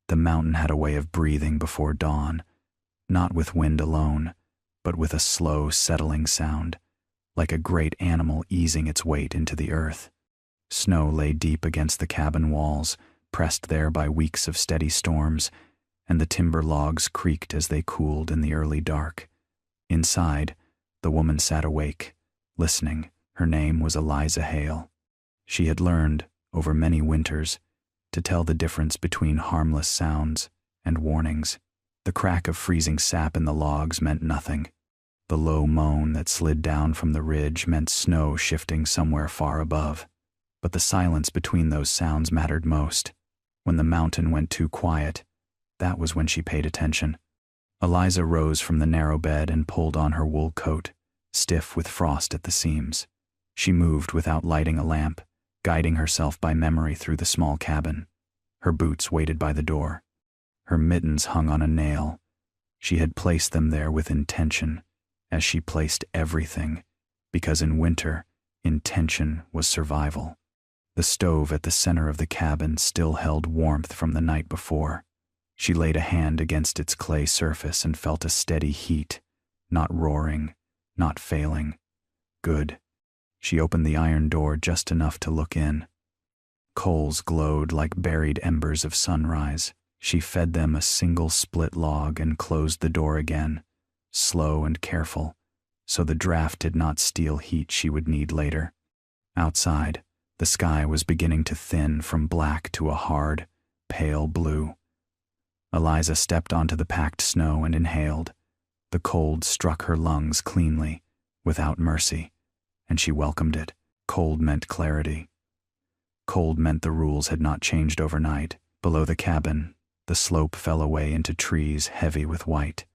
The mountain had a way of breathing before dawn, not with wind alone, but with a slow, settling sound, like a great animal easing its weight into the earth. Snow lay deep against the cabin walls, pressed there by weeks of steady storms, and the timber logs creaked as they cooled in the early dark. Inside, the woman sat awake, listening. Her name was Eliza Hale. She had learned, over many winters, to tell the difference between harmless sounds and warnings. The crack of freezing sap in the logs meant nothing. The low moan that slid down from the ridge meant snow shifting somewhere far above. But the silence between those sounds mattered most. When the mountain went too quiet, that was when she paid attention. Eliza rose from the narrow bed and pulled on her wool coat, stiff with frost at the seams. She moved without lighting a lamp, guiding herself by memory through the small cabin. Her boots waited by the door. Her mittens hung on a nail. She had placed them there with intention, as she placed everything, because in winter, intention was survival. The stove at the center of the cabin still held warmth from the night before. She laid a hand against its clay surface and felt a steady heat, not roaring, not failing. Good. She opened the iron door just enough to look in. Coals glowed like buried embers of sunrise. She fed them a single split log and closed the door again, slow and careful, so the draft did not steal heat she would need later. Outside, the sky was beginning to thin from black to a hard, pale blue. Eliza stepped onto the packed snow and inhaled. The cold struck her lungs cleanly, without mercy, and she welcomed it. Cold meant clarity. Cold meant the rules had not changed overnight. Below the cabin, the slope fell away into trees heavy with white.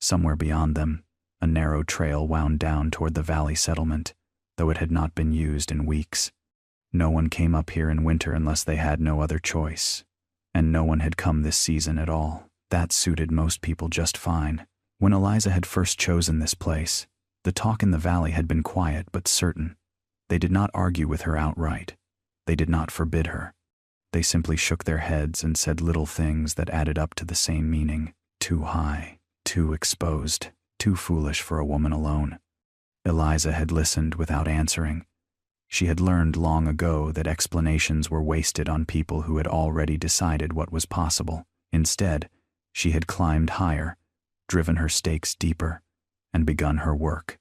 Somewhere beyond them, a narrow trail wound down toward the valley settlement, though it had not been used in weeks. No one came up here in winter unless they had no other choice, and no one had come this season at all. That suited most people just fine. When Eliza had first chosen this place, the talk in the valley had been quiet but certain. They did not argue with her outright. They did not forbid her. They simply shook their heads and said little things that added up to the same meaning. Too high, too exposed, too foolish for a woman alone. Eliza had listened without answering. She had learned long ago that explanations were wasted on people who had already decided what was possible. Instead, she had climbed higher, driven her stakes deeper, and begun her work.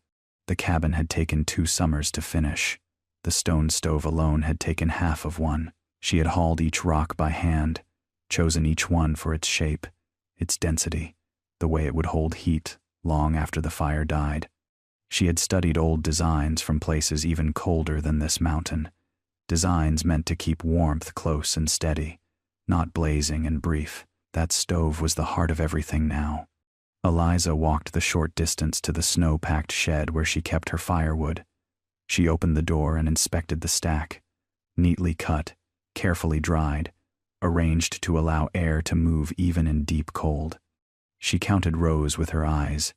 The cabin had taken 2 summers to finish. The stone stove alone had taken half of one. She had hauled each rock by hand, chosen each one for its shape, its density, the way it would hold heat long after the fire died. She had studied old designs from places even colder than this mountain, designs meant to keep warmth close and steady, not blazing and brief. That stove was the heart of everything now. Eliza walked the short distance to the snow-packed shed where she kept her firewood. She opened the door and inspected the stack, neatly cut, carefully dried, arranged to allow air to move even in deep cold. She counted rows with her eyes,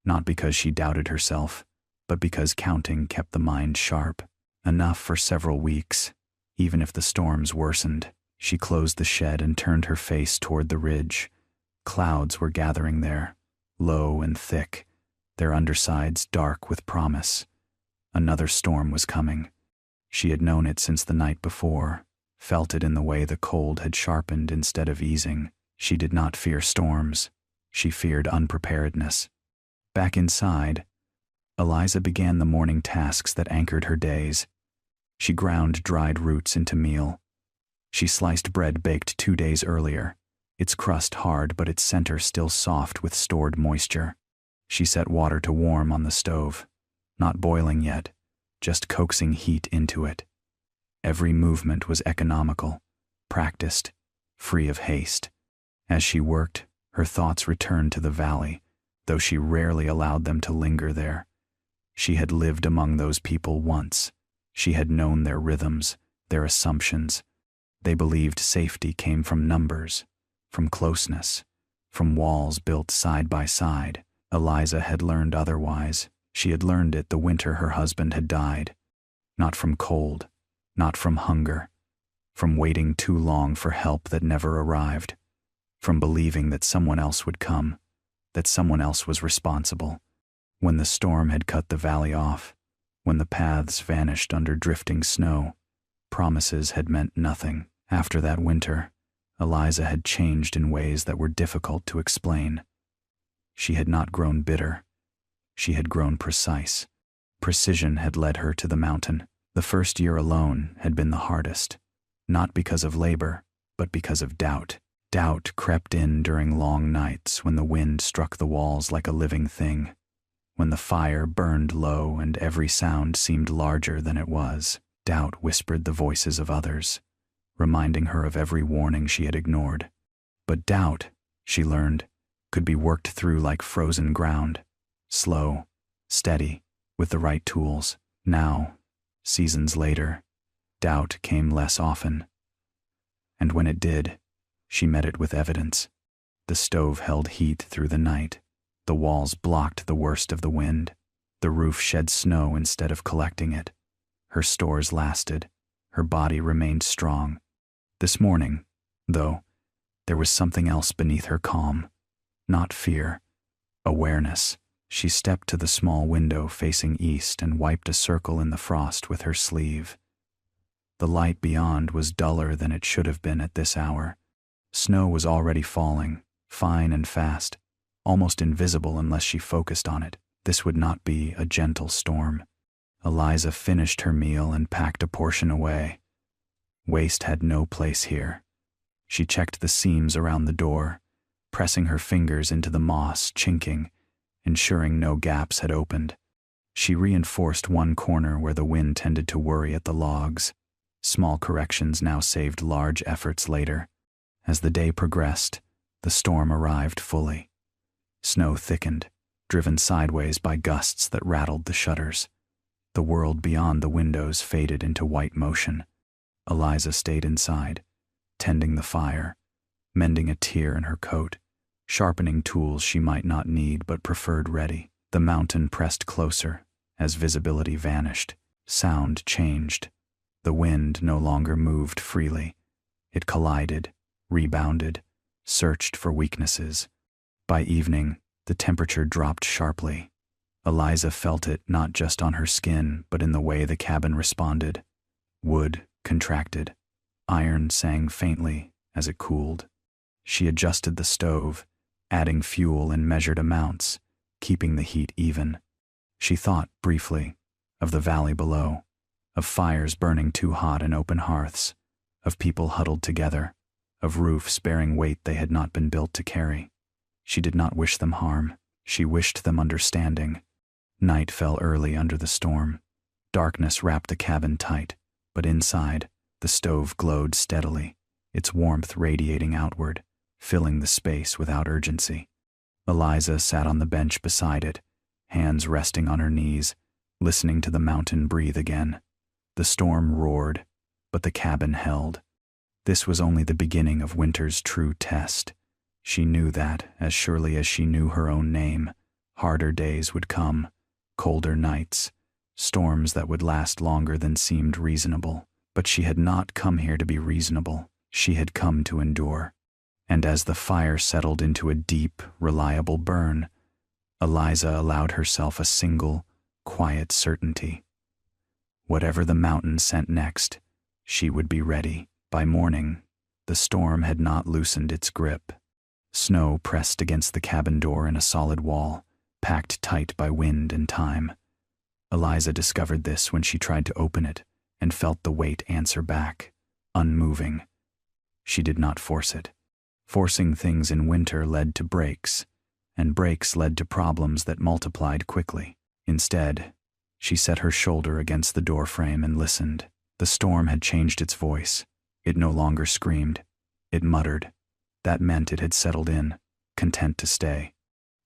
not because she doubted herself, but because counting kept the mind sharp. Enough for several weeks, even if the storms worsened. She closed the shed and turned her face toward the ridge. Clouds were gathering there, low and thick, their undersides dark with promise. Another storm was coming. She had known it since the night before, felt it in the way the cold had sharpened instead of easing. She did not fear storms. She feared unpreparedness. Back inside, Eliza began the morning tasks that anchored her days. She ground dried roots into meal. She sliced bread baked 2 days earlier, its crust hard but its center still soft with stored moisture. She set water to warm on the stove, not boiling yet, just coaxing heat into it. Every movement was economical, practiced, free of haste. As she worked, her thoughts returned to the valley, though she rarely allowed them to linger there. She had lived among those people once. She had known their rhythms, their assumptions. They believed safety came from numbers, from closeness, from walls built side by side. Eliza had learned otherwise. She had learned it the winter her husband had died. Not from cold, not from hunger, from waiting too long for help that never arrived. from believing that someone else would come, that someone else was responsible. When the storm had cut the valley off, when the paths vanished under drifting snow, promises had meant nothing. After that winter, Eliza had changed in ways that were difficult to explain. She had not grown bitter. She had grown precise. Precision had led her to the mountain. The first year alone had been the hardest, not because of labor, but because of doubt. Doubt crept in during long nights when the wind struck the walls like a living thing, when the fire burned low and every sound seemed larger than it was. Doubt whispered the voices of others, reminding her of every warning she had ignored. But doubt, she learned, could be worked through like frozen ground, slow, steady, with the right tools. Now, seasons later, doubt came less often. And when it did, she met it with evidence. The stove held heat through the night. The walls blocked the worst of the wind. The roof shed snow instead of collecting it. Her stores lasted. Her body remained strong. This morning, though, there was something else beneath her calm. Not fear, awareness. She stepped to the small window facing east and wiped a circle in the frost with her sleeve. The light beyond was duller than it should have been at this hour. Snow was already falling, fine and fast, almost invisible unless she focused on it. This would not be a gentle storm. Eliza finished her meal and packed a portion away. Waste had no place here. She checked the seams around the door, pressing her fingers into the moss, chinking, ensuring no gaps had opened. She reinforced one corner where the wind tended to worry at the logs. Small corrections now saved large efforts later. As the day progressed, the storm arrived fully. Snow thickened, driven sideways by gusts that rattled the shutters. The world beyond the windows faded into white motion. Eliza stayed inside, tending the fire, mending a tear in her coat, sharpening tools she might not need but preferred ready. The mountain pressed closer as visibility vanished. Sound changed. The wind no longer moved freely. It collided, rebounded, searched for weaknesses. By evening, the temperature dropped sharply. Eliza felt it not just on her skin, but in the way the cabin responded. Wood contracted. Iron sang faintly as it cooled. She adjusted the stove, adding fuel in measured amounts, keeping the heat even. She thought, briefly, of the valley below, of fires burning too hot in open hearths, of people huddled together, of roofs bearing weight they had not been built to carry. She did not wish them harm. She wished them understanding. Night fell early under the storm. Darkness wrapped the cabin tight, but inside, the stove glowed steadily, its warmth radiating outward, filling the space without urgency. Eliza sat on the bench beside it, hands resting on her knees, listening to the mountain breathe again. The storm roared, but the cabin held. This was only the beginning of winter's true test. She knew that, as surely as she knew her own name, harder days would come, colder nights, storms that would last longer than seemed reasonable. But she had not come here to be reasonable. She had come to endure. And as the fire settled into a deep, reliable burn, Eliza allowed herself a single, quiet certainty. Whatever the mountain sent next, she would be ready. By morning, the storm had not loosened its grip. Snow pressed against the cabin door in a solid wall, packed tight by wind and time. Eliza discovered this when she tried to open it and felt the weight answer back, unmoving. She did not force it. Forcing things in winter led to breaks, and breaks led to problems that multiplied quickly. Instead, she set her shoulder against the doorframe and listened. The storm had changed its voice. It no longer screamed. It muttered. That meant it had settled in, content to stay.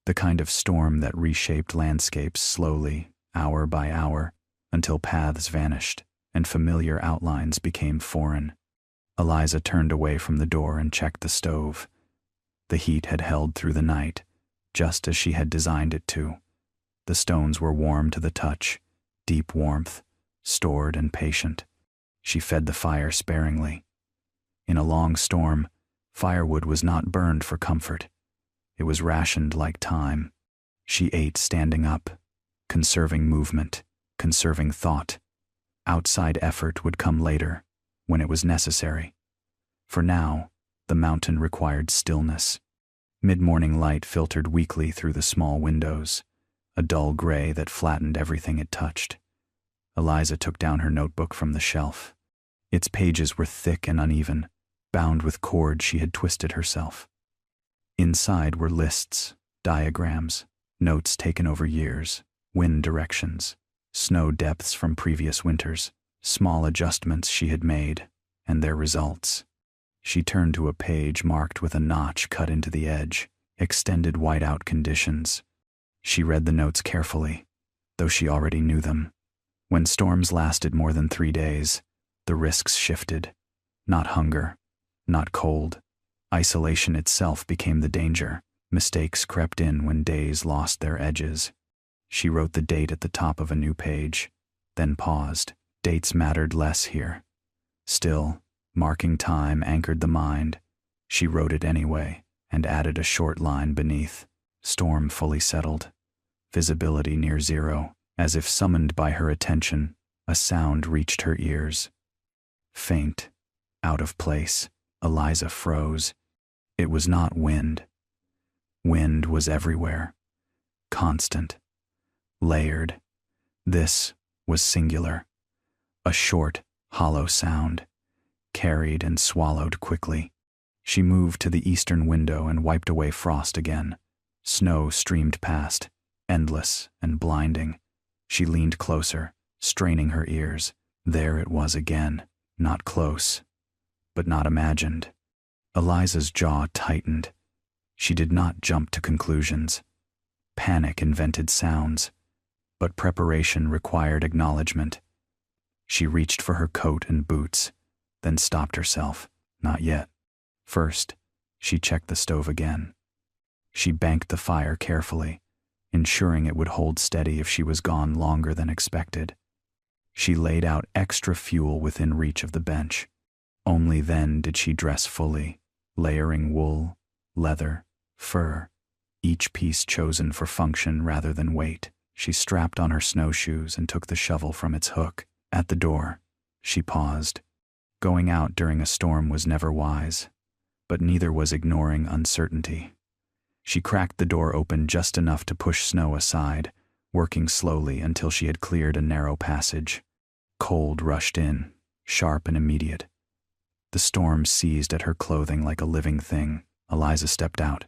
The kind of storm that reshaped landscapes slowly, hour by hour, until paths vanished and familiar outlines became foreign. Eliza turned away from the door and checked the stove. The heat had held through the night, just as she had designed it to. The stones were warm to the touch, deep warmth, stored and patient. She fed the fire sparingly. In a long storm, Firewood was not burned for comfort. It was rationed like time. She ate standing up, conserving movement, conserving thought. Outside effort would come later, when it was necessary. For now, the mountain required stillness. Mid-morning light filtered weakly through the small windows, a dull gray that flattened everything it touched. Eliza took down her notebook from the shelf. Its pages were thick and uneven, bound with cord she had twisted herself. Inside were lists, diagrams, notes taken over years, wind directions, snow depths from previous winters, small adjustments she had made, and their results. She turned to a page marked with a notch cut into the edge, extended whiteout conditions. She read the notes carefully, though she already knew them. When storms lasted more than 3 days, the risks shifted. Not hunger, not cold. Isolation itself became the danger. Mistakes crept in when days lost their edges. She wrote the date at the top of a new page, then paused. Dates mattered less here. Still, marking time anchored the mind. She wrote it anyway, and added a short line beneath. Storm fully settled. Visibility near zero. As if summoned by her attention, a sound reached her ears. Faint, out of place, Eliza froze. It was not wind. Wind was everywhere. Constant. Layered. This was singular. A short, hollow sound, carried and swallowed quickly. She moved to the eastern window and wiped away frost again. Snow streamed past, endless and blinding. She leaned closer, straining her ears. There it was again, not close, but not imagined. Eliza's jaw tightened. She did not jump to conclusions. Panic invented sounds, but preparation required acknowledgement. She reached for her coat and boots, then stopped herself. Not yet. First, she checked the stove again. She banked the fire carefully, ensuring it would hold steady if she was gone longer than expected. She laid out extra fuel within reach of the bench. Only then did she dress fully, layering wool, leather, fur, each piece chosen for function rather than weight. She strapped on her snowshoes and took the shovel from its hook. At the door, she paused. Going out during a storm was never wise, but neither was ignoring uncertainty. She cracked the door open just enough to push snow aside, working slowly until she had cleared a narrow passage. Cold rushed in, sharp and immediate. The storm seized at her clothing like a living thing. Eliza stepped out.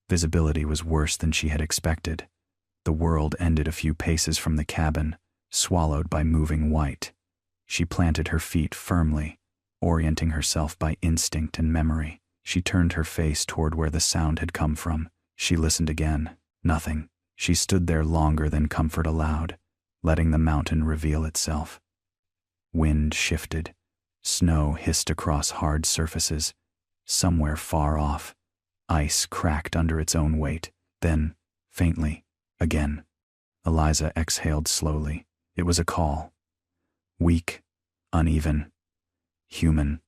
Visibility was worse than she had expected. The world ended a few paces from the cabin, swallowed by moving white. She planted her feet firmly, orienting herself by instinct and memory. She turned her face toward where the sound had come from. She listened again. Nothing. She stood there longer than comfort allowed, letting the mountain reveal itself. Wind shifted. Snow hissed across hard surfaces. Somewhere far off, ice cracked under its own weight. Then, faintly, again. Eliza exhaled slowly. It was a call. Weak, uneven, human.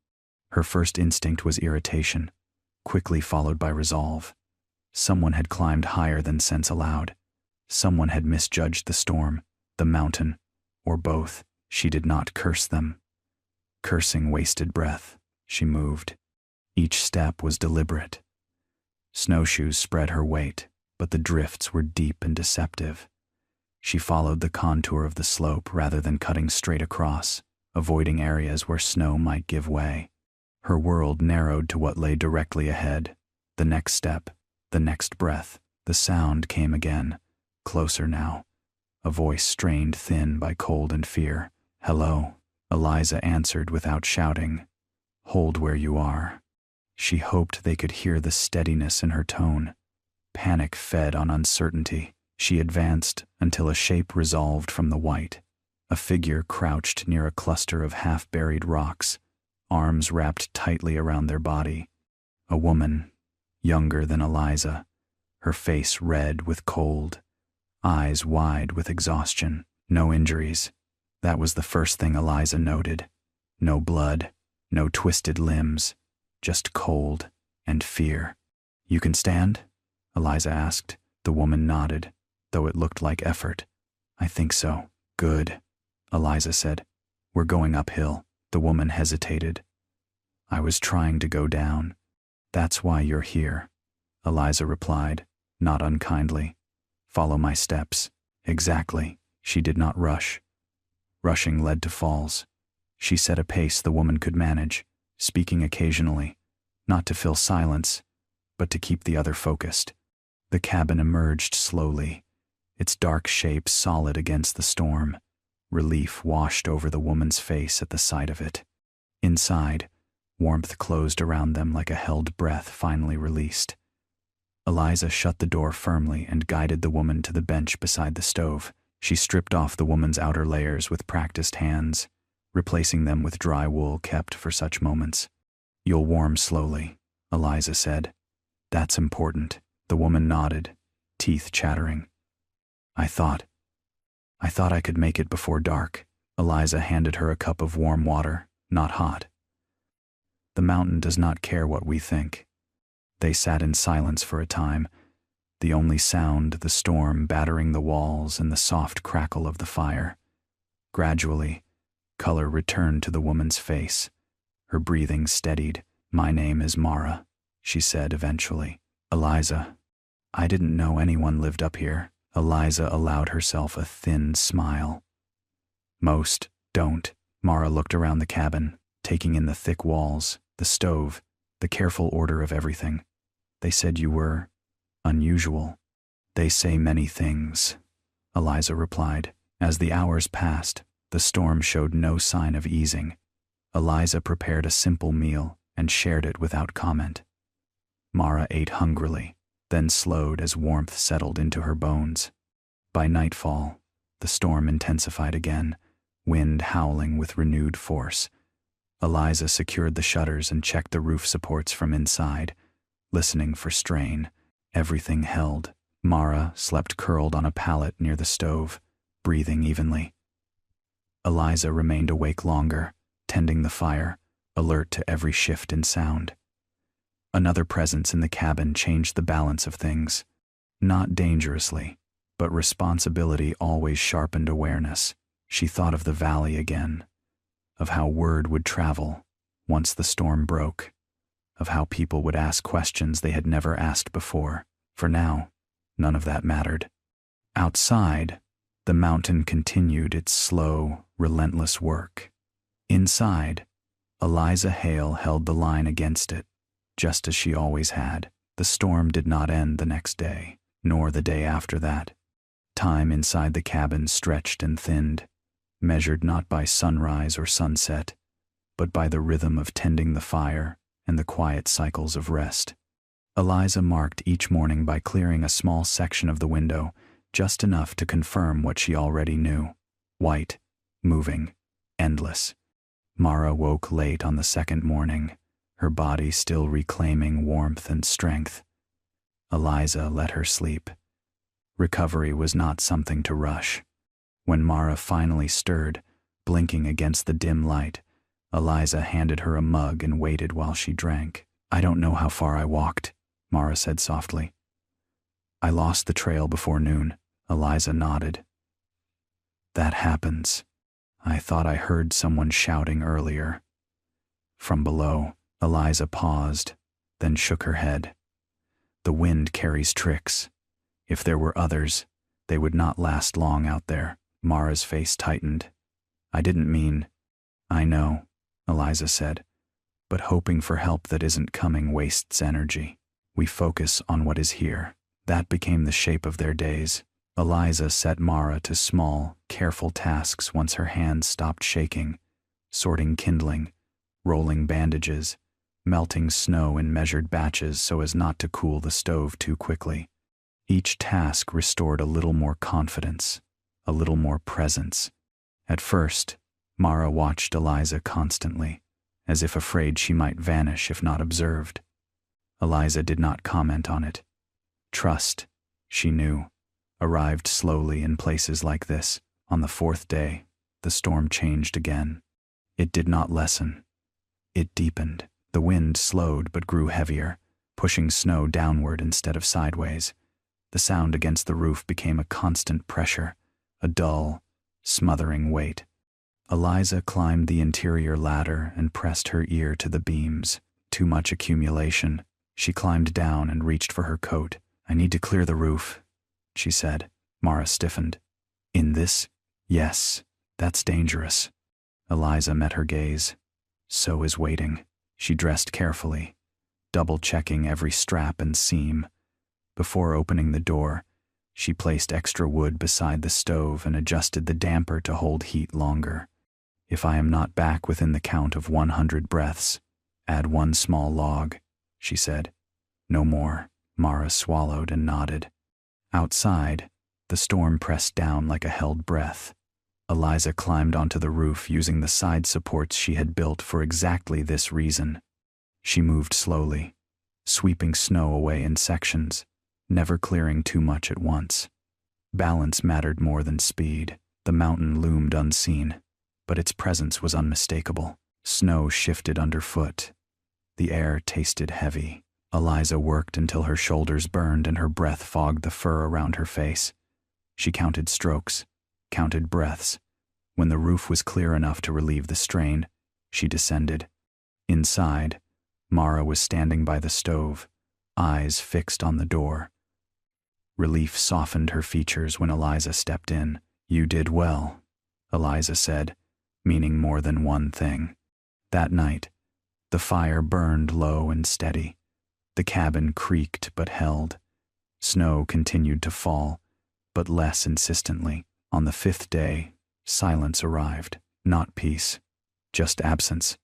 Her first instinct was irritation, quickly followed by resolve. Someone had climbed higher than sense allowed. Someone had misjudged the storm, the mountain, or both. She did not curse them. Cursing wasted breath. She moved. Each step was deliberate. Snowshoes spread her weight, but the drifts were deep and deceptive. She followed the contour of the slope rather than cutting straight across, avoiding areas where snow might give way. Her world narrowed to what lay directly ahead. The next step, the next breath. The sound came again, closer now. A voice strained thin by cold and fear. "Hello," Eliza answered without shouting. "Hold where you are." She hoped they could hear the steadiness in her tone. Panic fed on uncertainty. She advanced until a shape resolved from the white. A figure crouched near a cluster of half-buried rocks, arms wrapped tightly around their body. A woman, younger than Eliza, her face red with cold, eyes wide with exhaustion. No injuries. That was the first thing Eliza noted. No blood, no twisted limbs, just cold, and fear. "You can stand?" Eliza asked. The woman nodded, though it looked like effort. "I think so." "Good," Eliza said. "We're going uphill." The woman hesitated. "I was trying to go down." "That's why you're here," Eliza replied, not unkindly. "Follow my steps." "Exactly." She did not rush. Rushing led to falls. She set a pace the woman could manage, speaking occasionally, not to fill silence, but to keep the other focused. The cabin emerged slowly, its dark shape solid against the storm. Relief washed over the woman's face at the sight of it. Inside, warmth closed around them like a held breath finally released. Eliza shut the door firmly and guided the woman to the bench beside the stove. She stripped off the woman's outer layers with practiced hands, replacing them with dry wool kept for such moments. "You'll warm slowly," Eliza said. "That's important." The woman nodded, teeth chattering. I thought I could make it before dark." Eliza handed her a cup of warm water, not hot. "The mountain does not care what we think." They sat in silence for a time, the only sound the storm battering the walls and the soft crackle of the fire. Gradually, color returned to the woman's face. Her breathing steadied. "My name is Mara," she said eventually. "Eliza, I didn't know anyone lived up here." Eliza allowed herself a thin smile. "Most don't." Mara looked around the cabin, taking in the thick walls, the stove, the careful order of everything. "They said you were unusual." "They say many things," Eliza replied. As the hours passed, the storm showed no sign of easing. Eliza prepared a simple meal and shared it without comment. Mara ate hungrily, then slowed as warmth settled into her bones. By nightfall, the storm intensified again, wind howling with renewed force. Eliza secured the shutters and checked the roof supports from inside, listening for strain. Everything held. Mara slept curled on a pallet near the stove, breathing evenly. Eliza remained awake longer, tending the fire, alert to every shift in sound. Another presence in the cabin changed the balance of things. Not dangerously, but responsibility always sharpened awareness. She thought of the valley again, of how word would travel once the storm broke, of how people would ask questions they had never asked before. For now, none of that mattered. Outside, the mountain continued its slow, relentless work. Inside, Eliza Hale held the line against it, just as she always had. The storm did not end the next day, nor the day after that. Time inside the cabin stretched and thinned, measured not by sunrise or sunset, but by the rhythm of tending the fire and the quiet cycles of rest. Eliza marked each morning by clearing a small section of the window, just enough to confirm what she already knew. White, moving, endless. Mara woke late on the second morning, her body still reclaiming warmth and strength. Eliza let her sleep. Recovery was not something to rush. When Mara finally stirred, blinking against the dim light, Eliza handed her a mug and waited while she drank. "I don't know how far I walked," Mara said softly. "I lost the trail before noon." Eliza nodded. "That happens. I thought I heard someone shouting earlier." From below, Eliza paused, then shook her head. "The wind carries tricks. If there were others, they would not last long out there." Mara's face tightened. "I didn't mean—" "I know," Eliza said, "but hoping for help that isn't coming wastes energy. We focus on what is here." That became the shape of their days. Eliza set Mara to small, careful tasks once her hands stopped shaking, sorting kindling, rolling bandages, melting snow in measured batches so as not to cool the stove too quickly. Each task restored a little more confidence, a little more presence. At first, Mara watched Eliza constantly, as if afraid she might vanish if not observed. Eliza did not comment on it. Trust, she knew, arrived slowly in places like this. On the fourth day, the storm changed again. It did not lessen. It deepened. The wind slowed but grew heavier, pushing snow downward instead of sideways. The sound against the roof became a constant pressure, a dull, smothering weight. Eliza climbed the interior ladder and pressed her ear to the beams. Too much accumulation. She climbed down and reached for her coat. "I need to clear the roof," she said. Mara stiffened. "In this? Yes, that's dangerous." Eliza met her gaze. "So is waiting." She dressed carefully, double-checking every strap and seam. Before opening the door, she placed extra wood beside the stove and adjusted the damper to hold heat longer. "If I am not back within the count of 100 breaths, add 1 small log," she said. "No more." Mara swallowed and nodded. Outside, the storm pressed down like a held breath. Eliza climbed onto the roof using the side supports she had built for exactly this reason. She moved slowly, sweeping snow away in sections, never clearing too much at once. Balance mattered more than speed. The mountain loomed unseen, but its presence was unmistakable. Snow shifted underfoot. The air tasted heavy. Eliza worked until her shoulders burned and her breath fogged the fur around her face. She counted strokes, counted breaths. When the roof was clear enough to relieve the strain, she descended. Inside, Mara was standing by the stove, eyes fixed on the door. Relief softened her features when Eliza stepped in. "You did well," Eliza said, meaning more than one thing. That night, the fire burned low and steady. The cabin creaked but held. Snow continued to fall, but less insistently. On the 5th day, silence arrived. Not peace, just absence.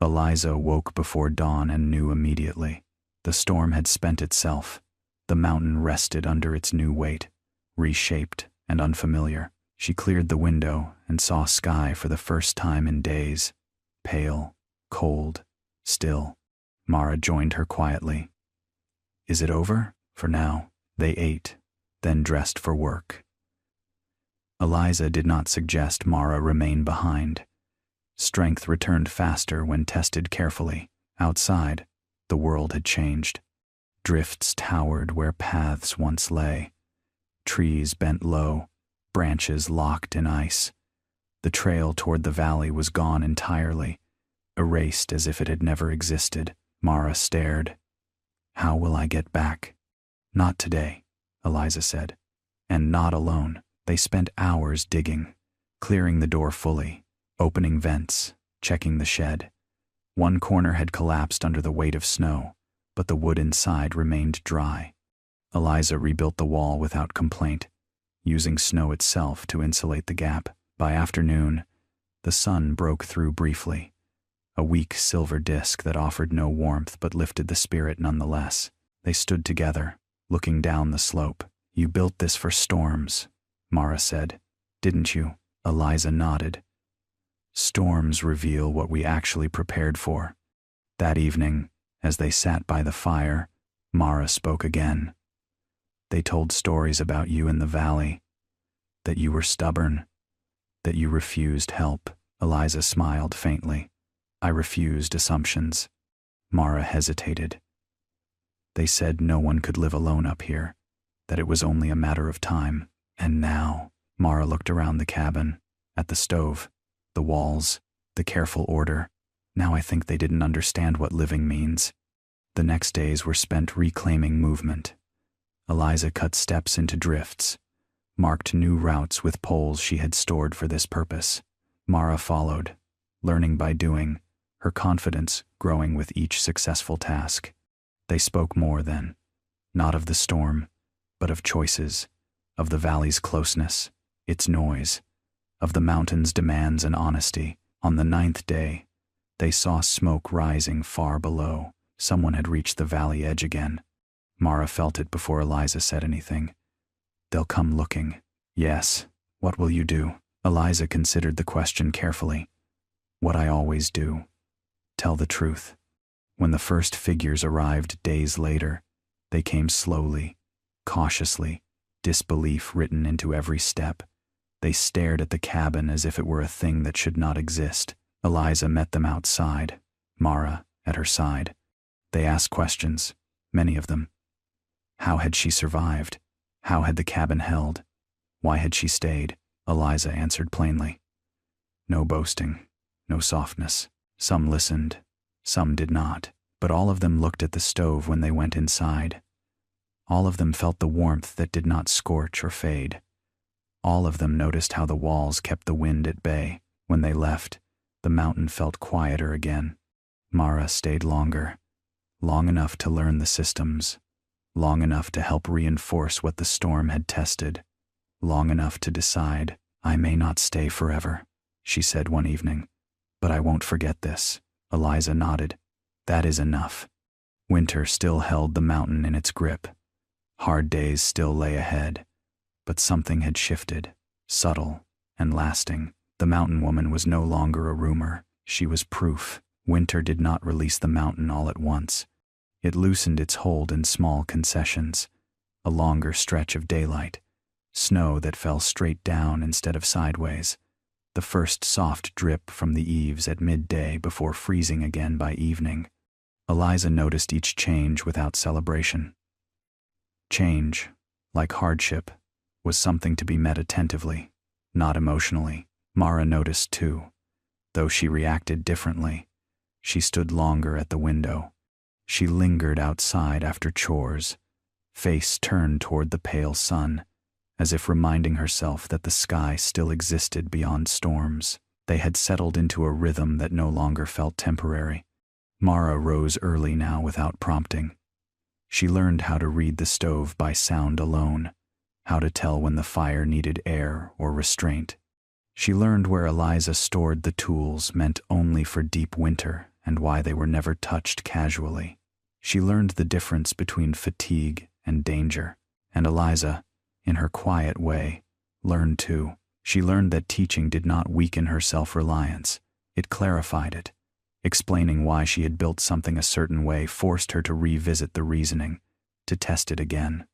Eliza woke before dawn and knew immediately. The storm had spent itself. The mountain rested under its new weight, reshaped and unfamiliar. She cleared the window and saw sky for the first time in days. Pale, cold, still. Mara joined her quietly. "Is it over?" "For now." They ate, then dressed for work. Eliza did not suggest Mara remain behind. Strength returned faster when tested carefully. Outside, the world had changed. Drifts towered where paths once lay. Trees bent low, branches locked in ice. The trail toward the valley was gone entirely, erased as if it had never existed. Mara stared. "How will I get back?" "Not today," Eliza said. "And not alone." They spent hours digging, clearing the door fully, opening vents, checking the shed. One corner had collapsed under the weight of snow, but the wood inside remained dry. Eliza rebuilt the wall without complaint, using snow itself to insulate the gap. By afternoon, the sun broke through briefly, a weak silver disk that offered no warmth but lifted the spirit nonetheless. They stood together, looking down the slope. "You built this for storms," Mara said. "Didn't you?" Eliza nodded. "Storms reveal what we actually prepared for." That evening, as they sat by the fire, Mara spoke again. "They told stories about you in the valley, that you were stubborn, that you refused help." Eliza smiled faintly. "I refused assumptions." Mara hesitated. "They said no one could live alone up here, that it was only a matter of time. And now," Mara looked around the cabin, at the stove, the walls, the careful order. "Now I think they didn't understand what living means." The next days were spent reclaiming movement. Eliza cut steps into drifts, marked new routes with poles she had stored for this purpose. Mara followed, learning by doing, her confidence growing with each successful task. They spoke more then, not of the storm, but of choices, of the valley's closeness, its noise, of the mountain's demands and honesty. On the 9th day, they saw smoke rising far below. Someone had reached the valley edge again. Mara felt it before Eliza said anything. "They'll come looking." "Yes. What will you do?" Eliza considered the question carefully. "What I always do. Tell the truth." When the first figures arrived days later, they came slowly, cautiously, disbelief written into every step. They stared at the cabin as if it were a thing that should not exist. Eliza met them outside, Mara at her side. They asked questions, many of them. How had she survived? How had the cabin held? Why had she stayed? Eliza answered plainly. No boasting, no softness. Some listened, some did not, but all of them looked at the stove when they went inside. All of them felt the warmth that did not scorch or fade. All of them noticed how the walls kept the wind at bay. When they left, the mountain felt quieter again. Mara stayed longer, long enough to learn the systems, long enough to help reinforce what the storm had tested, long enough to decide, I may not stay forever, she said one evening. But I won't forget this. Eliza nodded. That is enough. Winter still held the mountain in its grip. Hard days still lay ahead. But something had shifted, subtle and lasting. The mountain woman was no longer a rumor. She was proof. Winter did not release the mountain all at once. It loosened its hold in small concessions. A longer stretch of daylight. Snow that fell straight down instead of sideways. The first soft drip from the eaves at midday before freezing again by evening. Eliza noticed each change without celebration. Change, like hardship, was something to be met attentively, not emotionally. Mara noticed too, though she reacted differently. She stood longer at the window. She lingered outside after chores, face turned toward the pale sun, as if reminding herself that the sky still existed beyond storms. They had settled into a rhythm that no longer felt temporary. Mara rose early now without prompting. She learned how to read the stove by sound alone, how to tell when the fire needed air or restraint. She learned where Eliza stored the tools meant only for deep winter and why they were never touched casually. She learned the difference between fatigue and danger, and Eliza, in her quiet way, learned too. She learned that teaching did not weaken her self-reliance. It clarified it. Explaining why she had built something a certain way forced her to revisit the reasoning, to test it again.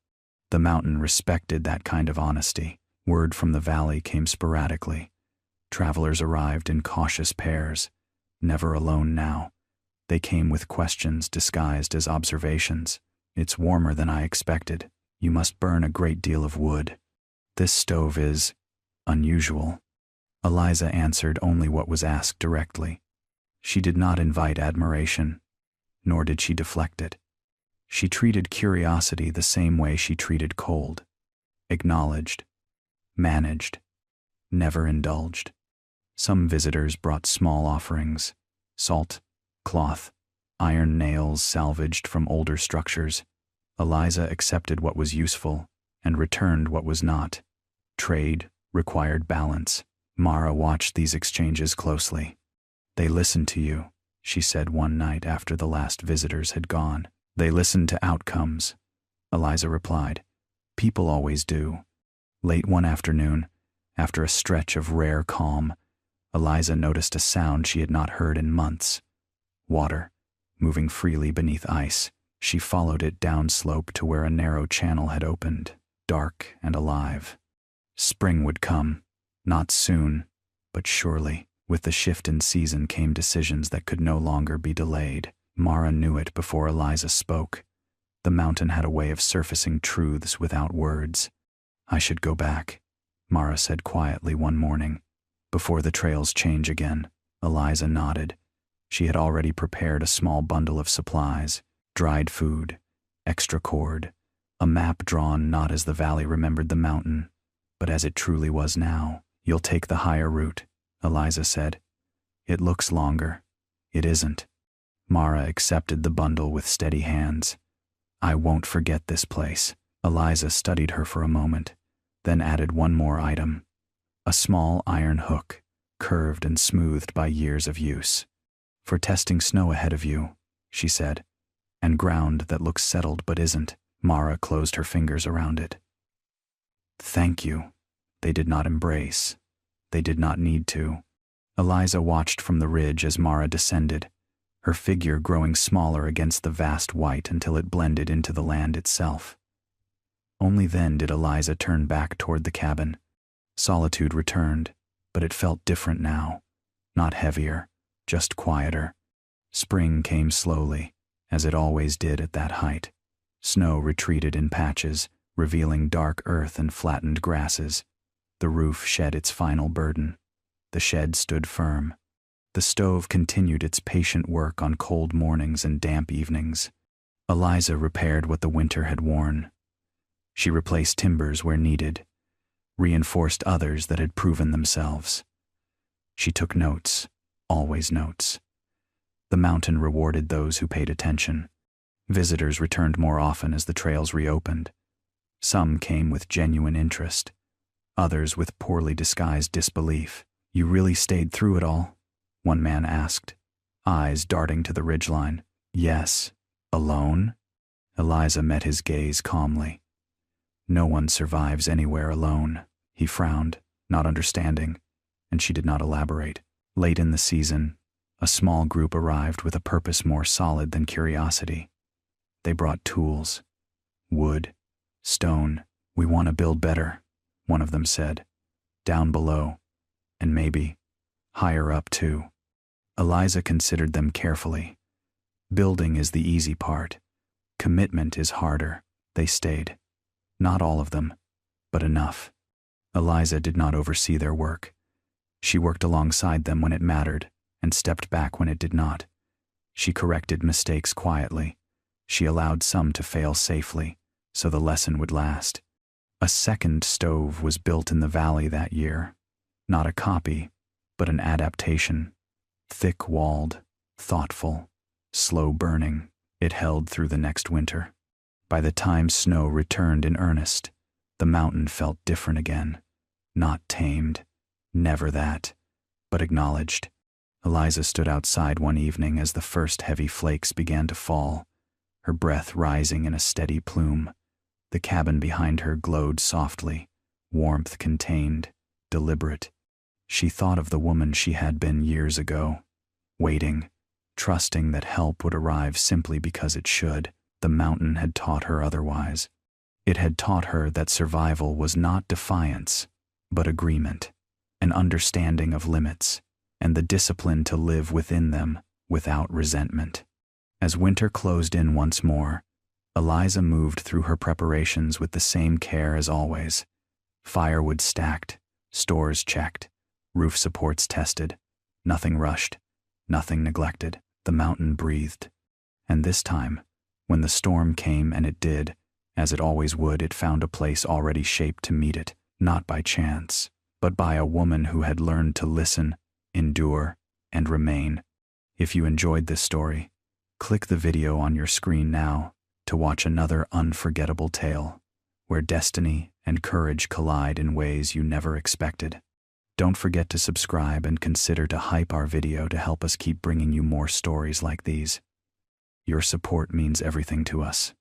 The mountain respected that kind of honesty. Word from the valley came sporadically. Travelers arrived in cautious pairs, never alone now. They came with questions disguised as observations. It's warmer than I expected. You must burn a great deal of wood. This stove is unusual. Eliza answered only what was asked directly. She did not invite admiration, nor did she deflect it. She treated curiosity the same way she treated cold. Acknowledged, managed, never indulged. Some visitors brought small offerings, salt, cloth, iron nails salvaged from older structures. Eliza accepted what was useful and returned what was not. Trade required balance. Mara watched these exchanges closely. They listened to you, she said one night after the last visitors had gone. They listened to outcomes, Eliza replied. People always do. Late one afternoon, after a stretch of rare calm, Eliza noticed a sound she had not heard in months. Water, moving freely beneath ice. She followed it downslope to where a narrow channel had opened, dark and alive. Spring would come, not soon, but surely. With the shift in season came decisions that could no longer be delayed. Mara knew it before Eliza spoke. The mountain had a way of surfacing truths without words. I should go back, Mara said quietly one morning. Before the trails change again. Eliza nodded. She had already prepared a small bundle of supplies. Dried food, extra cord, a map drawn not as the valley remembered the mountain, but as it truly was now. You'll take the higher route, Eliza said. It looks longer. It isn't. Mara accepted the bundle with steady hands. I won't forget this place. Eliza studied her for a moment, then added one more item. A small iron hook, curved and smoothed by years of use. For testing snow ahead of you, she said. And ground that looks settled but isn't. Mara closed her fingers around it. Thank you. They did not embrace. They did not need to. Eliza watched from the ridge as Mara descended, her figure growing smaller against the vast white until it blended into the land itself. Only then did Eliza turn back toward the cabin. Solitude returned, but it felt different now. Not heavier, just quieter. Spring came slowly, as it always did at that height. Snow retreated in patches, revealing dark earth and flattened grasses. The roof shed its final burden. The shed stood firm. The stove continued its patient work on cold mornings and damp evenings. Eliza repaired what the winter had worn. She replaced timbers where needed, reinforced others that had proven themselves. She took notes, always notes. The mountain rewarded those who paid attention. Visitors returned more often as the trails reopened. Some came with genuine interest, others with poorly disguised disbelief. "You really stayed through it all?" one man asked, eyes darting to the ridgeline. "Yes." "Alone?" Eliza met his gaze calmly. "No one survives anywhere alone." He frowned, not understanding, and she did not elaborate. Late in the season, a small group arrived with a purpose more solid than curiosity. They brought tools, wood, stone. "We want to build better," one of them said. "Down below, and maybe higher up too." Eliza considered them carefully. Building is the easy part. Commitment is harder. They stayed. Not all of them, but enough. Eliza did not oversee their work. She worked alongside them when it mattered and stepped back when it did not. She corrected mistakes quietly. She allowed some to fail safely, so the lesson would last. A second stove was built in the valley that year. Not a copy, but an adaptation. Thick-walled, thoughtful, slow-burning, it held through the next winter. By the time snow returned in earnest, the mountain felt different again. Not tamed, never that, but acknowledged. Eliza stood outside one evening as the first heavy flakes began to fall, her breath rising in a steady plume. The cabin behind her glowed softly, warmth contained, deliberate. She thought of the woman she had been years ago, waiting, trusting that help would arrive simply because it should. The mountain had taught her otherwise. It had taught her that survival was not defiance, but agreement, an understanding of limits, and the discipline to live within them without resentment. As winter closed in once more, Eliza moved through her preparations with the same care as always. Firewood stacked, stores checked, roof supports tested. Nothing rushed, nothing neglected. The mountain breathed. And this time, when the storm came, and it did, as it always would, it found a place already shaped to meet it, not by chance, but by a woman who had learned to listen, endure, and remain. If you enjoyed this story, click the video on your screen now to watch another unforgettable tale, where destiny and courage collide in ways you never expected. Don't forget to subscribe and consider to hype our video to help us keep bringing you more stories like these. Your support means everything to us.